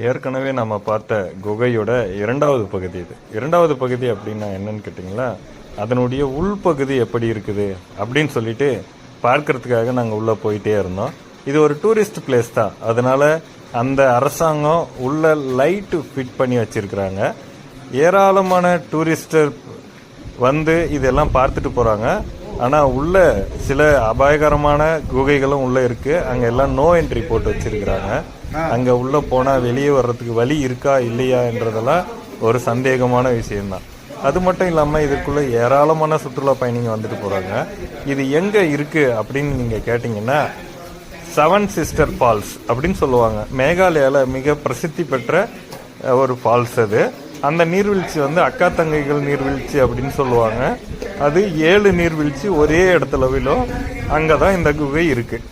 ஏற்கனவே நம்ம பார்த்த குகையோட இரண்டாவது பகுதி இது. இரண்டாவது பகுதி அப்படின்னா என்னன்னு கேட்டிங்களா, அதனுடைய உள்பகுதி எப்படி இருக்குது அப்படின்னு சொல்லிட்டு பார்க்கறதுக்காக நாங்கள் உள்ளே போயிட்டே இருந்தோம். இது ஒரு டூரிஸ்ட் பிளேஸ் தான், அதனால அந்த அரசாங்கம் உள்ள லைட்டு ஃபிட் பண்ணி வச்சிருக்கிறாங்க. ஏராளமான டூரிஸ்டர் வந்து இதெல்லாம் பார்த்துட்டு போகிறாங்க. ஆனால் உள்ள சில அபாயகரமான குகைகளும் உள்ளே இருக்குது. அங்கே எல்லாம் நோ என்ட்ரி போட்டு வச்சிருக்கிறாங்க. அங்கே உள்ளே போனால் வெளியே வர்றதுக்கு வழி இருக்கா இல்லையா என்றதெல்லாம் ஒரு சந்தேகமான விஷயம்தான். அது மட்டும் இல்லாமல் இதுக்குள்ளே ஏராளமான சுற்றுலா பயணிங்க வந்துட்டு போகிறாங்க. இது எங்கே இருக்குது அப்படின்னு நீங்கள் கேட்டிங்கன்னா, 7 சிஸ்டர் ஃபால்ஸ் அப்படின்னு சொல்லுவாங்க. மேகாலயாவில் மிக பிரசித்தி பெற்ற ஒரு ஃபால்ஸ் அது. அந்த நீர்வீழ்ச்சி வந்து அக்கா தங்கைகள் நீர்வீழ்ச்சி அப்படின்னு சொல்லுவாங்க. அது 7 நீர்வீழ்ச்சி ஒரே இடத்துல விழும். அங்கே தான் இந்த குகை இருக்குது.